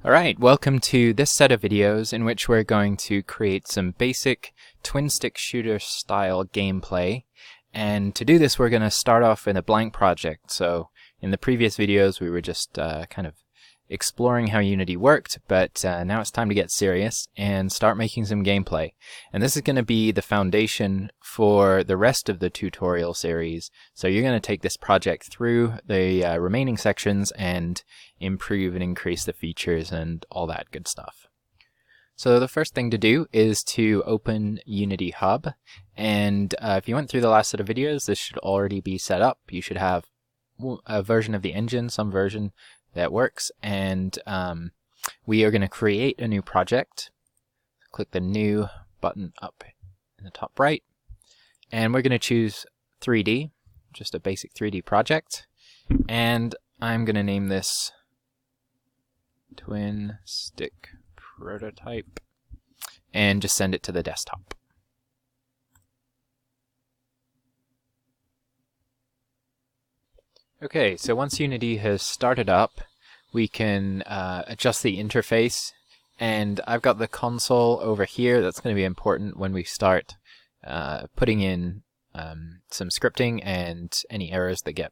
Alright, welcome to this set of videos in which we're going to create some basic twin-stick shooter style gameplay. And to do this we're going to start off in a blank project. So in the previous videos we were just kind of exploring how Unity worked, but now it's time to get serious and start making some gameplay. And this is going to be the foundation for the rest of the tutorial series. So you're going to take this project through the remaining sections and improve and increase the features and all that good stuff. So the first thing to do is to open Unity Hub, and if you went through the last set of videos, this should already be set up. You should have a version of the engine, some version that works, and we are going to create a new project. Click the new button up in the top right, and we're going to choose 3D, just a basic 3D project, and I'm going to name this Twin Stick Prototype and just send it to the desktop. Okay, so once Unity has started up, we can adjust the interface, and I've got the console over here. That's going to be important when we start putting in some scripting, and any errors that get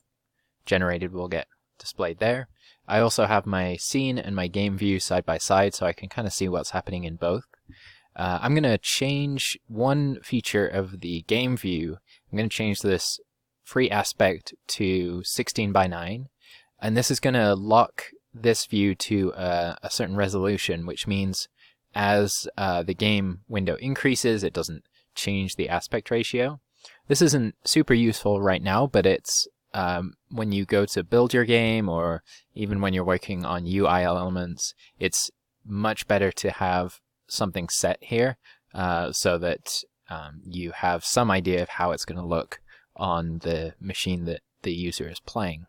generated will get displayed there. I also have my scene and my game view side by side, so I can kind of see what's happening in both. I'm going to change one feature of the game view. I'm going to change this free aspect to 16:9, and this is going to lock this view to a certain resolution, which means as the game window increases, it doesn't change the aspect ratio. This isn't super useful right now, but it's when you go to build your game, or even when you're working on UI elements, it's much better to have something set here so that you have some idea of how it's going to look on the machine that the user is playing.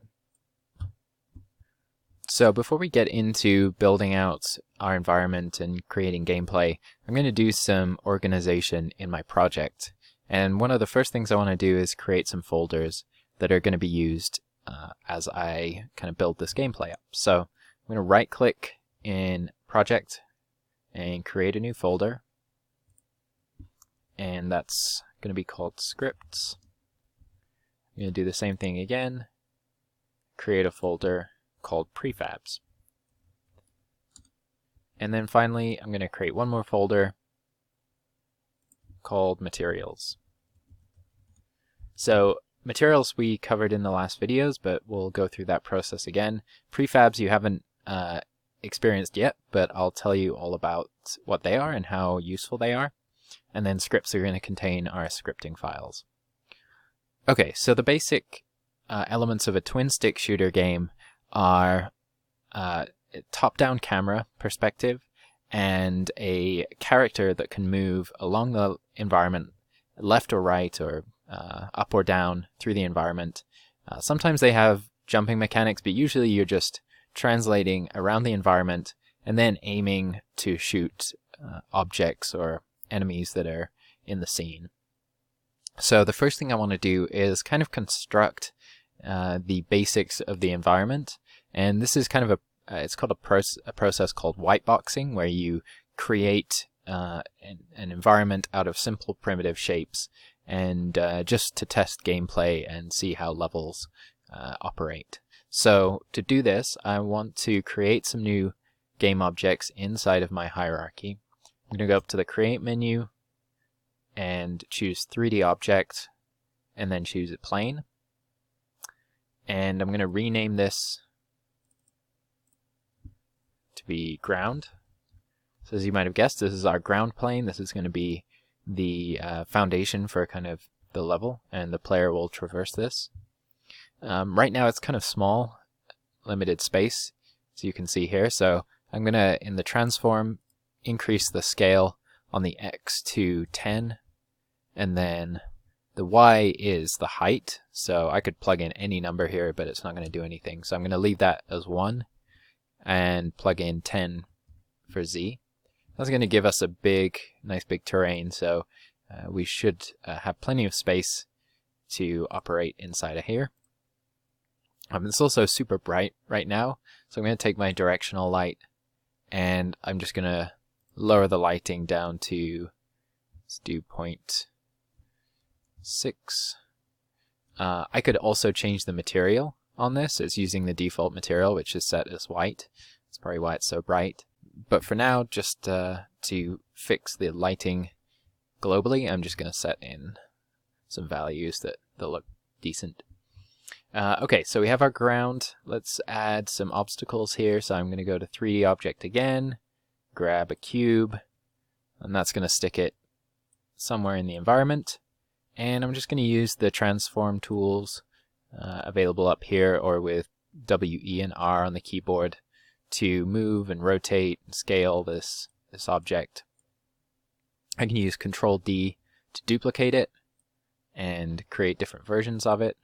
So before we get into building out our environment and creating gameplay, I'm going to do some organization in my project. And one of the first things I want to do is create some folders that are going to be used as I kind of build this gameplay up. So I'm going to right click in project and create a new folder, and that's going to be called scripts. I'm going to do the same thing again, create a folder called prefabs. And then finally I'm going to create one more folder called materials. So materials we covered in the last videos, but we'll go through that process again. Prefabs you haven't experienced yet, but I'll tell you all about what they are and how useful they are. And then scripts are going to contain our scripting files. Okay, so the basic elements of a twin-stick shooter game are top-down camera perspective and a character that can move along the environment left or right, or up or down through the environment. Sometimes they have jumping mechanics, but usually you're just translating around the environment and then aiming to shoot objects or enemies that are in the scene. So the first thing I want to do is kind of construct the basics of the environment, and this is kind of it's called a process called whiteboxing, where you create an environment out of simple primitive shapes, and just to test gameplay and see how levels operate. So to do this, I want to create some new game objects inside of my hierarchy. I'm going to go up to the Create menu and choose 3D Object, and then choose a plane. And I'm going to rename this to be ground. So as you might have guessed, this is our ground plane. This is going to be the foundation for kind of the level, and the player will traverse this. Right now it's kind of small, limited space, as you can see here. So I'm going to, in the transform, increase the scale on the X to 10, and then the Y is the height. So I could plug in any number here, but it's not going to do anything. So I'm going to leave that as 1 and plug in 10 for Z. That's going to give us a nice big terrain, so we should have plenty of space to operate inside of here. It's also super bright right now, so I'm going to take my directional light and I'm just gonna lower the lighting down to, let's do 0.6. I could also change the material on this. It's using the default material, which is set as white. That's probably why it's so bright. But for now, just to fix the lighting globally, I'm just going to set in some values that look decent. Okay, so we have our ground. Let's add some obstacles here. So I'm going to go to 3D object again, grab a cube, and that's going to stick it somewhere in the environment. And I'm just going to use the transform tools available up here, or with W, E, and R on the keyboard, to move and rotate and scale this object. I can use Control D to duplicate it and create different versions of it.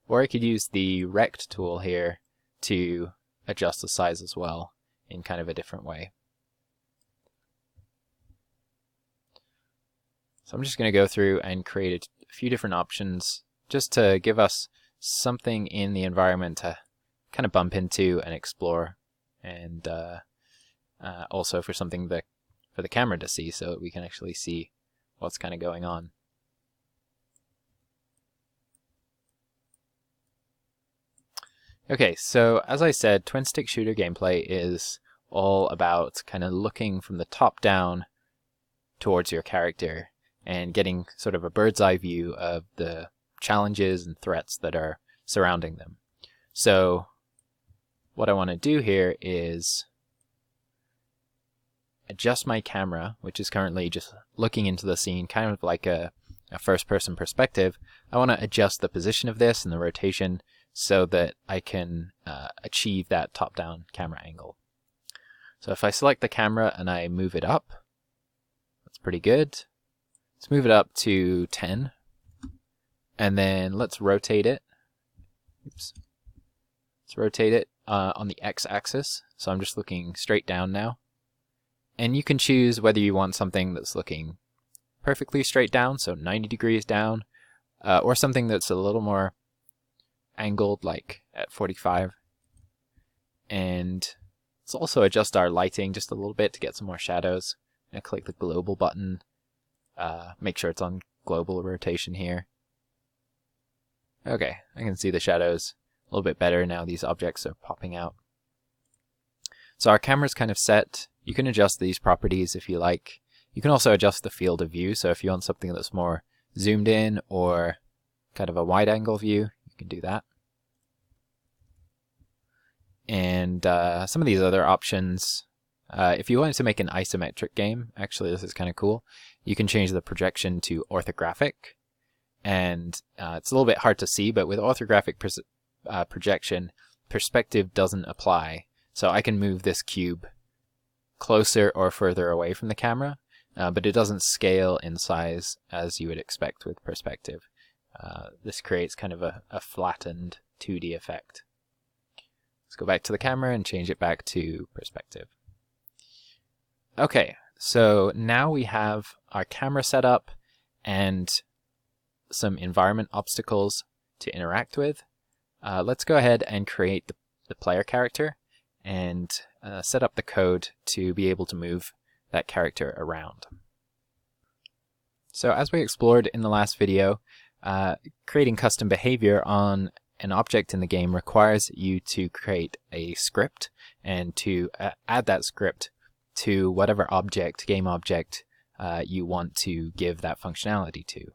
Or I could use the Rect tool here to adjust the size as well in kind of a different way. So I'm just going to go through and create a few different options just to give us something in the environment to kind of bump into and explore, and also for something for the camera to see, so that we can actually see what's kind of going on. Okay, so as I said, twin stick shooter gameplay is all about kind of looking from the top down towards your character and getting sort of a bird's eye view of the challenges and threats that are surrounding them. So what I want to do here is adjust my camera, which is currently just looking into the scene, kind of like a first-person perspective. I want to adjust the position of this and the rotation so that I can achieve that top-down camera angle. So if I select the camera and I move it up, that's pretty good. Let's move it up to 10, and then let's rotate it. Oops. Let's rotate it on the x-axis, so I'm just looking straight down now. And you can choose whether you want something that's looking perfectly straight down, so 90 degrees down, or something that's a little more angled, like at 45. And let's also adjust our lighting just a little bit to get some more shadows. And click the global button. Make sure it's on global rotation here. Okay, I can see the shadows a little bit better now. These objects are popping out. So our camera's kind of set. You can adjust these properties if you like. You can also adjust the field of view. So if you want something that's more zoomed in or kind of a wide angle view, you can do that. And some of these other options, if you wanted to make an isometric game, actually this is kind of cool, you can change the projection to orthographic. And it's a little bit hard to see, but with orthographic projection, perspective doesn't apply. So I can move this cube closer or further away from the camera, but it doesn't scale in size as you would expect with perspective. This creates kind of a flattened 2D effect. Let's go back to the camera and change it back to perspective. Okay, so now we have our camera set up and some environment obstacles to interact with. Let's go ahead and create the player character and set up the code to be able to move that character around. So as we explored in the last video, creating custom behavior on an object in the game requires you to create a script and to add that script to whatever game object you want to give that functionality to.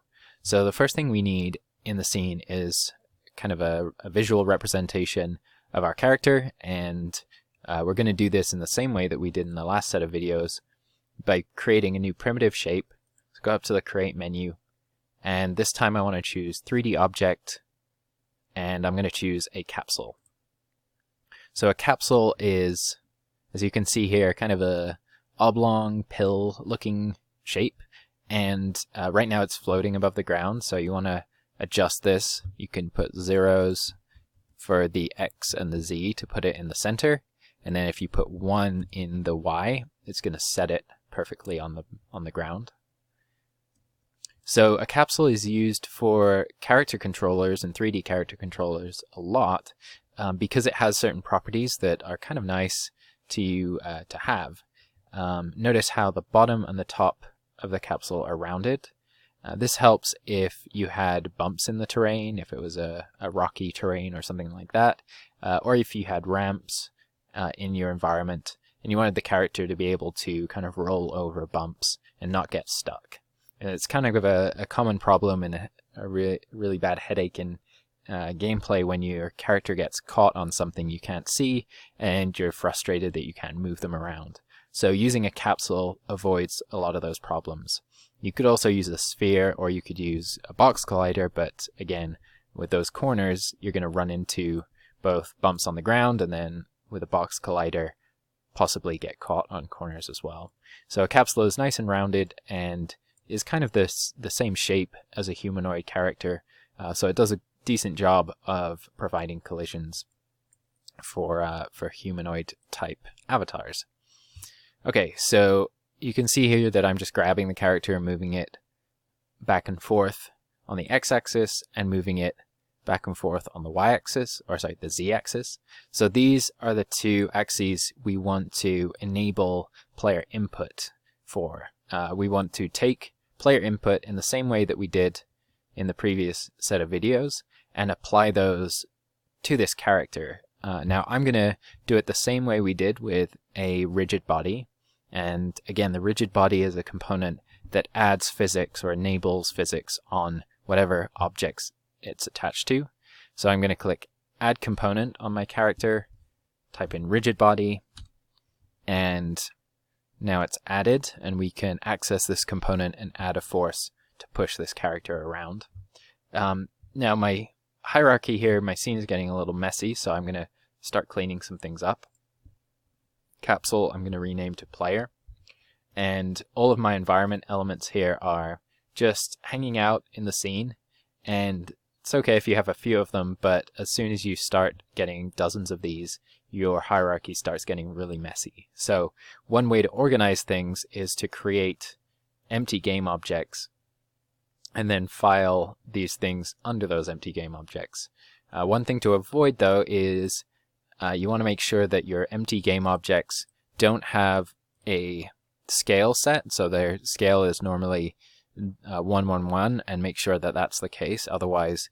So the first thing we need in the scene is kind of a visual representation of our character, and we're going to do this in the same way that we did in the last set of videos by creating a new primitive shape. So go up to the Create menu, and this time I want to choose 3D Object, and I'm going to choose a capsule. So a capsule is, as you can see here, kind of a oblong pill looking shape, and right now it's floating above the ground, so you want to adjust this. You can put zeros for the X and the Z to put it in the center, and then if you put 1 in the Y, it's going to set it perfectly on the ground. So a capsule is used for character controllers and 3D character controllers a lot because it has certain properties that are kind of nice to have. Notice how the bottom and the top of the capsule are rounded. This helps if you had bumps in the terrain, if it was a rocky terrain or something like that, or if you had ramps in your environment and you wanted the character to be able to kind of roll over bumps and not get stuck. And it's kind of a common problem and a really bad headache in gameplay when your character gets caught on something you can't see and you're frustrated that you can't move them around. So using a capsule avoids a lot of those problems. You could also use a sphere or you could use a box collider, but again, with those corners, you're going to run into both bumps on the ground and then with a box collider, possibly get caught on corners as well. So a capsule is nice and rounded and is kind of the same shape as a humanoid character, so it does a decent job of providing collisions for humanoid type avatars. Okay, so you can see here that I'm just grabbing the character and moving it back and forth on the x-axis and moving it back and forth on the y-axis, or sorry, the z-axis. So these are the two axes we want to enable player input for. We want to take player input in the same way that we did in the previous set of videos and apply those to this character. Now I'm going to do it the same way we did with a rigid body. And again, the rigid body is a component that adds physics or enables physics on whatever objects it's attached to. So I'm going to click Add Component on my character, type in rigid body, and now it's added, and we can access this component and add a force to push this character around. Now my hierarchy here, my scene is getting a little messy, so I'm going to start cleaning some things up. Capsule, I'm going to rename to player. And all of my environment elements here are just hanging out in the scene. And it's okay if you have a few of them, but as soon as you start getting dozens of these, your hierarchy starts getting really messy. So one way to organize things is to create empty game objects and then file these things under those empty game objects. One thing to avoid though is you want to make sure that your empty game objects don't have a scale set, so their scale is normally 111, and make sure that that's the case. Otherwise,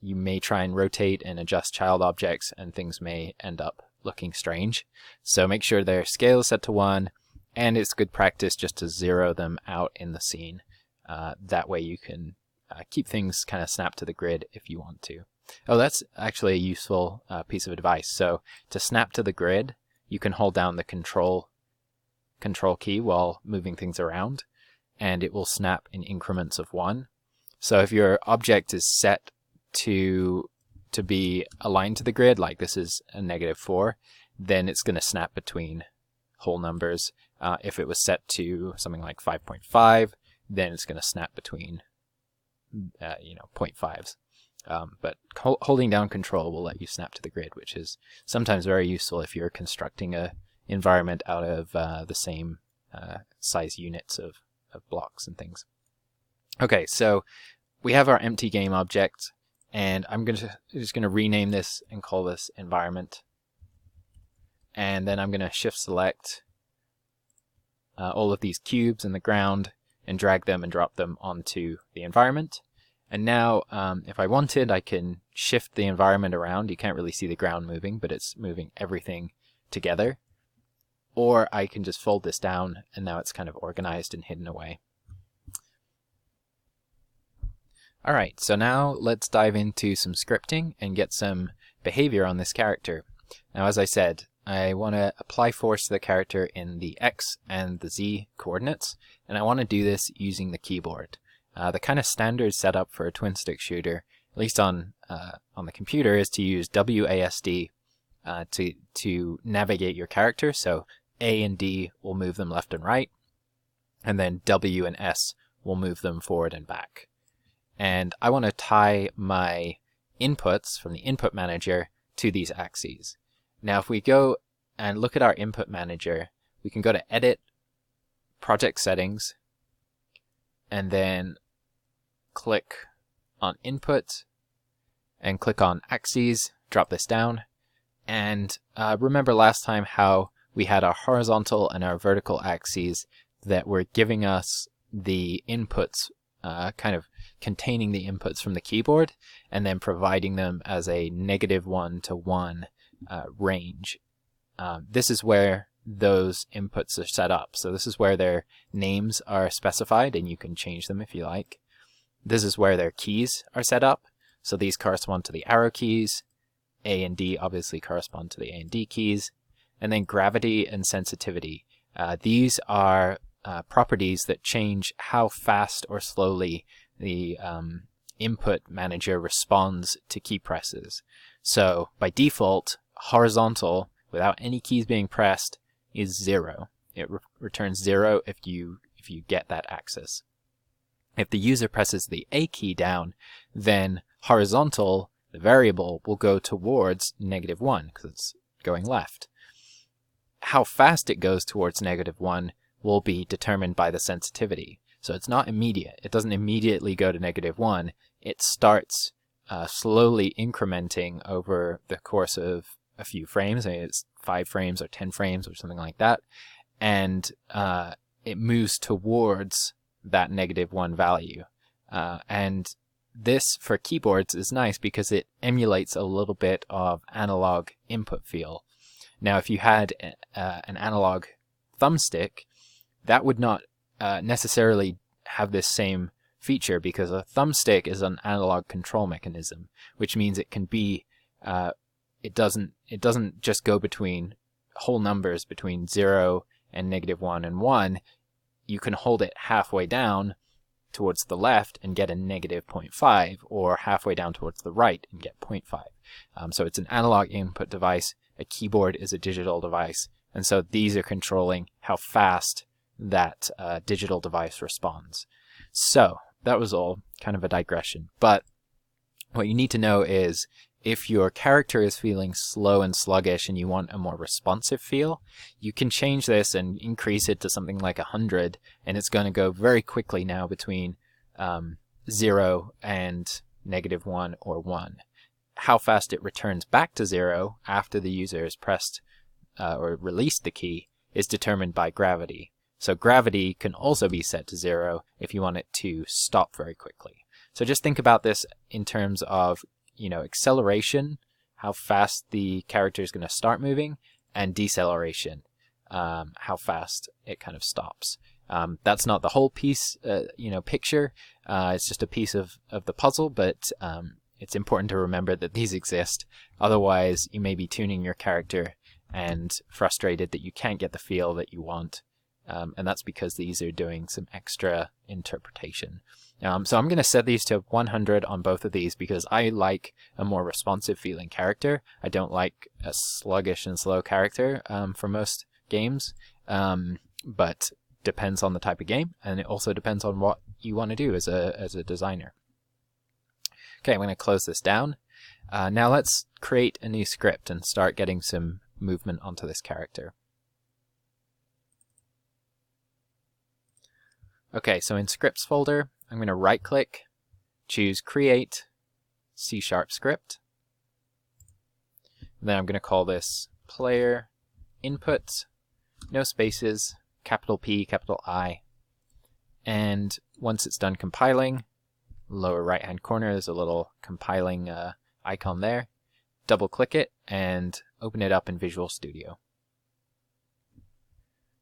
you may try and rotate and adjust child objects and things may end up looking strange. So make sure their scale is set to 1, and it's good practice just to zero them out in the scene. That way you can keep things kind of snapped to the grid if you want to. Oh, that's actually a useful piece of advice. So to snap to the grid, you can hold down the control key while moving things around, and it will snap in increments of 1. So if your object is set to be aligned to the grid, like this is a -4, then it's going to snap between whole numbers. If it was set to something like 5.5, then it's going to snap between 0.5s. But holding down control will let you snap to the grid, which is sometimes very useful if you're constructing a environment out of the same size units of blocks and things. Okay, so we have our empty game object, and I'm just going to rename this and call this environment. And then I'm going to shift select all of these cubes in the ground and drag them and drop them onto the environment. And now, if I wanted, I can shift the environment around. You can't really see the ground moving, but it's moving everything together. Or I can just fold this down, and now it's kind of organized and hidden away. Alright, so now let's dive into some scripting and get some behavior on this character. Now, as I said, I want to apply force to the character in the X and the Z coordinates, and I want to do this using the keyboard. The kind of standard setup for a twin-stick shooter, at least on the computer, is to use WASD to navigate your character. So A and D will move them left and right, and then W and S will move them forward and back. And I want to tie my inputs from the input manager to these axes. Now if we go and look at our input manager, we can go to Edit, Project Settings, and then click on Input, and click on Axes, drop this down, and remember last time how we had our horizontal and our vertical axes that were giving us the inputs, kind of containing the inputs from the keyboard, and then providing them as a -1 to 1 range. This is where those inputs are set up. So this is where their names are specified, and you can change them if you like. This is where their keys are set up. So these correspond to the arrow keys. A and D obviously correspond to the A and D keys. And then gravity and sensitivity. These are properties that change how fast or slowly the input manager responds to key presses. So by default, horizontal, without any keys being pressed, is 0. It returns 0 if you get that access. If the user presses the A key down, then horizontal, the variable, will go towards -1 because it's going left. How fast it goes towards -1 will be determined by the sensitivity. So it's not immediate. It doesn't immediately go to -1. It starts slowly incrementing over the course of a few frames. Maybe it's 5 frames or 10 frames or something like that. And it moves towards that -1 value. And this, for keyboards, is nice because it emulates a little bit of analog input feel. Now, if you had an analog thumbstick, that would not necessarily have this same feature, because a thumbstick is an analog control mechanism, which means it can be it doesn't just go between whole numbers between 0 and -1 and 1. You can hold it halfway down towards the left and get a -0.5, or halfway down towards the right and get 0.5. So it's an analog input device. A keyboard is a digital device, and so these are controlling how fast that digital device responds. So that was all kind of a digression, but what you need to know is if your character is feeling slow and sluggish and you want a more responsive feel, you can change this and increase it to something like 100, and it's going to go very quickly now between 0 and -1 or 1. How fast it returns back to 0 after the user has pressed or released the key is determined by gravity. So gravity can also be set to 0 if you want it to stop very quickly. So just think about this in terms of, acceleration, how fast the character is going to start moving, and deceleration, how fast it kind of stops. That's not the whole piece, picture. It's just a piece of the puzzle, but it's important to remember that these exist. Otherwise, you may be tuning your character and frustrated that you can't get the feel that you want. And that's because these are doing some extra interpretation. So I'm going to set these to 100 on both of these because I like a more responsive feeling character. I don't like a sluggish and slow character for most games, but depends on the type of game, and it also depends on what you want to do as a designer. Okay, I'm going to close this down. Now let's create a new script and start getting some movement onto this character. Okay, so in Scripts folder, I'm going to right-click, choose Create C# script. Then I'm going to call this Player Input, no spaces, capital P, capital I. And once it's done compiling, lower right-hand corner, there's a little compiling icon there. Double-click it and open it up in Visual Studio.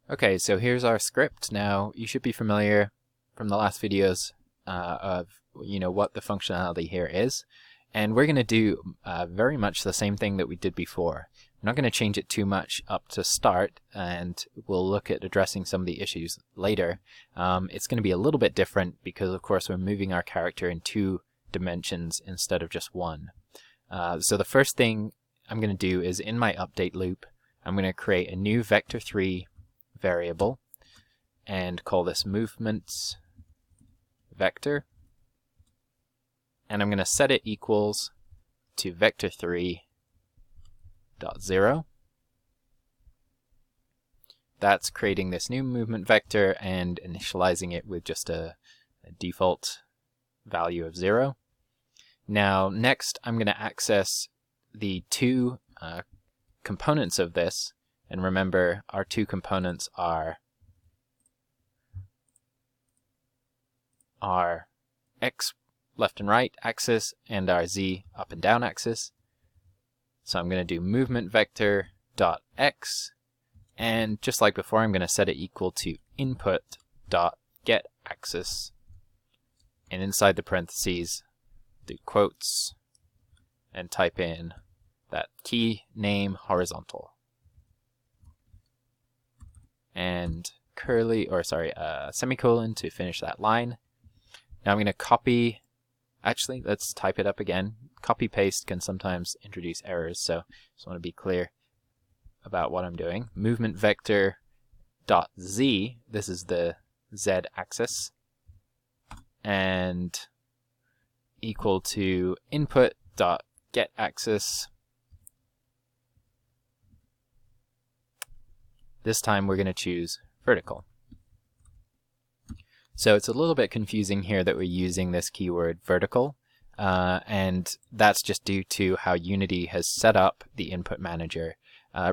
Okay, so here's our script. Now, you should be familiar from the last videos of what the functionality here is. And we're going to do very much the same thing that we did before. I'm not going to change it too much up to start, and we'll look at addressing some of the issues later. It's going to be a little bit different because, of course, we're moving our character in 2 dimensions instead of just 1. So the first thing I'm going to do is in my update loop, I'm going to create a new vector3 variable and call this movements vector, and I'm going to set it equals to vector3.0. That's creating this new movement vector and initializing it with just a default value of 0. Now next I'm going to access the 2 components of this, And remember, our two components are our X left and right axis and our Z up and down axis. So I'm going to do movement vector dot X, and just like before, I'm going to set it equal to input dot get axis, and inside the parentheses do quotes and type in that key name horizontal and semicolon to finish that line. Now I'm going to copy, actually let's type it up again. Copy paste can sometimes introduce errors, so just want to be clear about what I'm doing. Movement vector dot Z, this is the Z axis, and equal to input dot get axis. This time we're going to choose vertical. So it's a little bit confusing here that we're using this keyword vertical, and that's just due to how Unity has set up the input manager.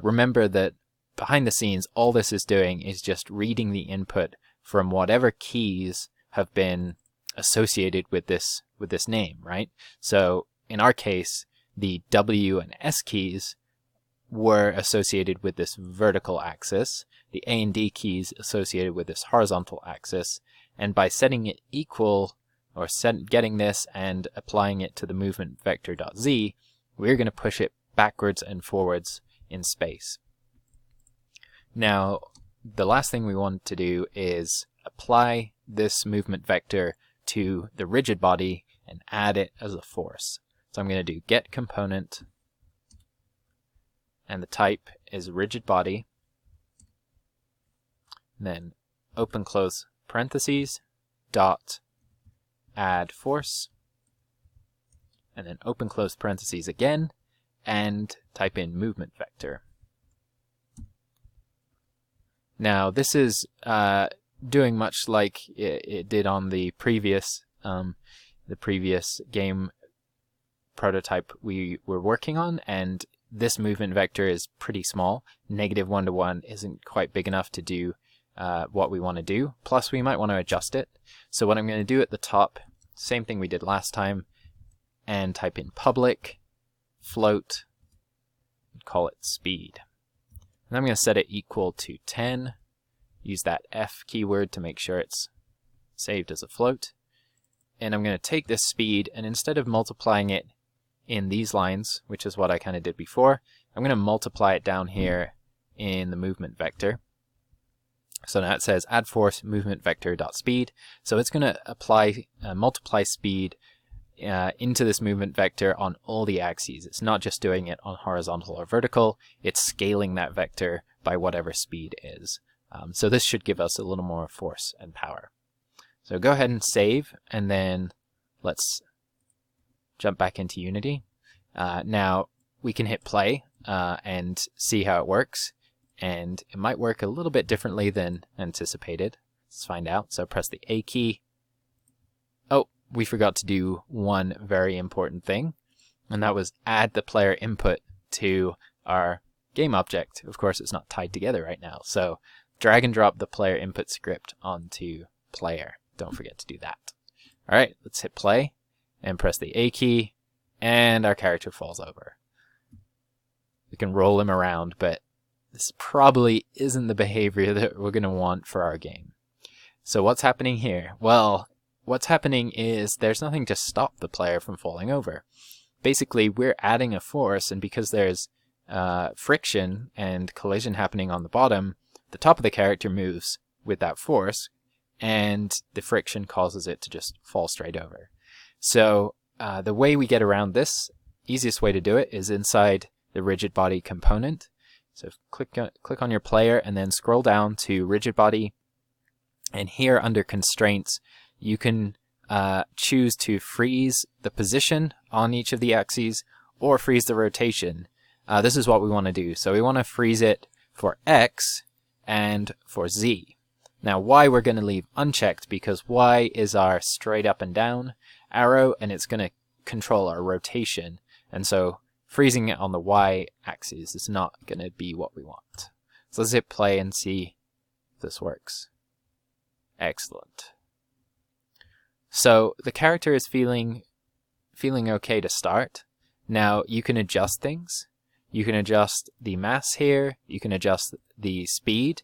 Remember that behind the scenes, all this is doing is just reading the input from whatever keys have been associated with this name, right? So in our case, the W and S keys were associated with this vertical axis, the A and D keys associated with this horizontal axis, and by setting it equal, or getting this and applying it to the movement vector.z, we're going to push it backwards and forwards in space. Now, the last thing we want to do is apply this movement vector to the rigid body and add it as a force. So I'm going to do get component, and the type is rigid body, and then open close parentheses dot add force, and then open close parentheses again, and type in movement vector. Now this is doing much like it did on the previous game prototype we were working on, and this movement vector is pretty small. -1 to 1 isn't quite big enough to do what we want to do. Plus we might want to adjust it. So what I'm going to do at the top, same thing we did last time, and type in public float and call it speed. And I'm going to set it equal to 10. Use that F keyword to make sure it's saved as a float. And I'm going to take this speed, and instead of multiplying it in these lines, which is what I kind of did before, I'm going to multiply it down here in the movement vector. So now it says add force movement vector dot speed. So it's going to apply multiply speed into this movement vector on all the axes. It's not just doing it on horizontal or vertical, it's scaling that vector by whatever speed is. So this should give us a little more force and power. So go ahead and save, and then let's jump back into Unity. Now we can hit play and see how it works, and it might work a little bit differently than anticipated. Let's find out. So press the A key. Oh, we forgot to do one very important thing, and that was add the player input to our game object. Of course, it's not tied together right now, so drag and drop the player input script onto player. Don't forget to do that. All right, let's hit play and press the A key, and our character falls over. We can roll him around, but this probably isn't the behavior that we're going to want for our game. So what's happening here? Well, what's happening is there's nothing to stop the player from falling over. Basically, we're adding a force, and because there's friction and collision happening on the bottom, the top of the character moves with that force, and the friction causes it to just fall straight over. So the way we get around this, easiest way to do it, is inside the rigid body component. So click on your player and then scroll down to rigid body, and here under constraints you can choose to freeze the position on each of the axes or freeze the rotation. This is what we want to do. So we want to freeze it for X and for Z. Now Y we're going to leave unchecked because Y is our straight up and down arrow, and it's going to control our rotation, and so freezing it on the Y axis is not going to be what we want. So let's hit play and see if this works. Excellent. So the character is feeling okay to start. Now you can adjust things. You can adjust the mass here, you can adjust the speed,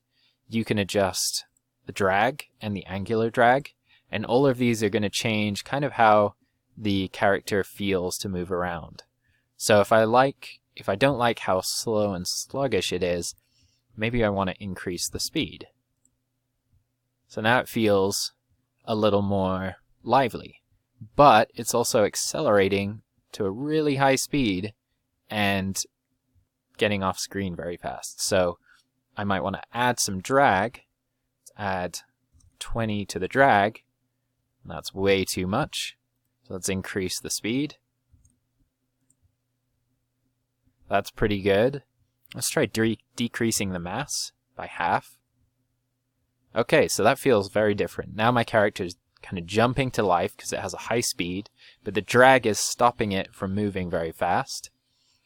you can adjust the drag and the angular drag, and all of these are going to change kind of how the character feels to move around. So if I don't like how slow and sluggish it is, maybe I want to increase the speed. So now it feels a little more lively, but it's also accelerating to a really high speed and getting off screen very fast. So I might want to add some drag. Add 20 to the drag. That's way too much. So let's increase the speed. That's pretty good. Let's try decreasing the mass by half. Okay, so that feels very different. Now my character is kind of jumping to life because it has a high speed, but the drag is stopping it from moving very fast.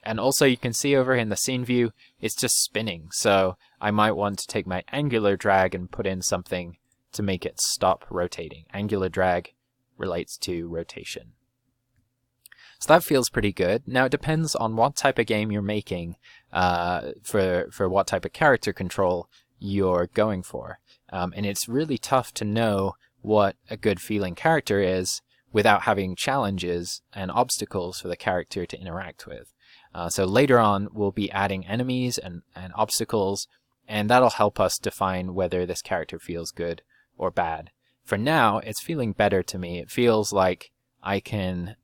And also you can see over in the scene view, it's just spinning. So I might want to take my angular drag and put in something to make it stop rotating. Angular drag relates to rotation. So that feels pretty good. Now it depends on what type of game you're making for what type of character control you're going for. And it's really tough to know what a good feeling character is without having challenges and obstacles for the character to interact with. So later on, we'll be adding enemies and obstacles, and that'll help us define whether this character feels good or bad. For now, it's feeling better to me. It feels like I can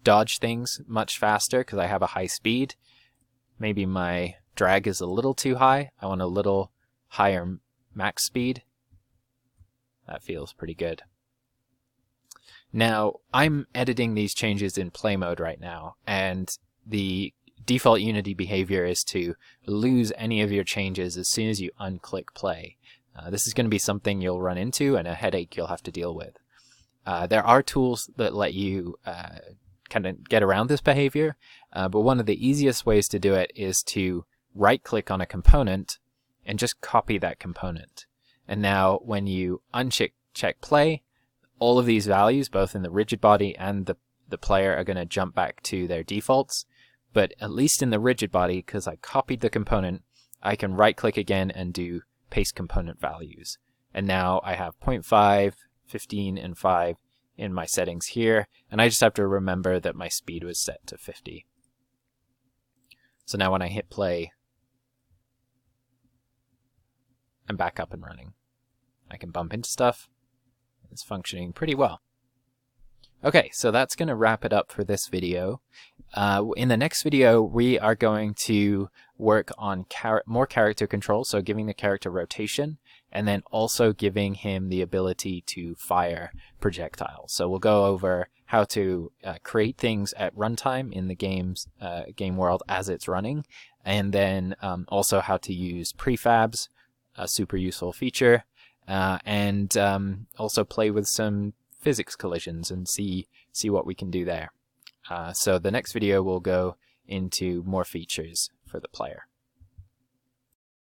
dodge things much faster because I have a high speed. Maybe my drag is a little too high. I want a little higher max speed. That feels pretty good. Now, I'm editing these changes in play mode right now, and the default Unity behavior is to lose any of your changes as soon as you unclick play. This is going to be something you'll run into and a headache you'll have to deal with. There are tools that let you kind of get around this behavior, but one of the easiest ways to do it is to right-click on a component and just copy that component. And now when you uncheck play, all of these values, both in the rigid body and the player, are going to jump back to their defaults. But at least in the rigid body, because I copied the component, I can right-click again and do paste component values. And now I have 0.5, 15, and 5 in my settings here, and I just have to remember that my speed was set to 50. So now when I hit play, I'm back up and running. I can bump into stuff. It's functioning pretty well. Okay, so that's going to wrap it up for this video. In the next video, we are going to work on more character control, so giving the character rotation, and then also giving him the ability to fire projectiles. So we'll go over how to create things at runtime in the game world as it's running, and then also how to use prefabs, a super useful feature, and also play with some physics collisions and see what we can do there. So the next video will go into more features for the player.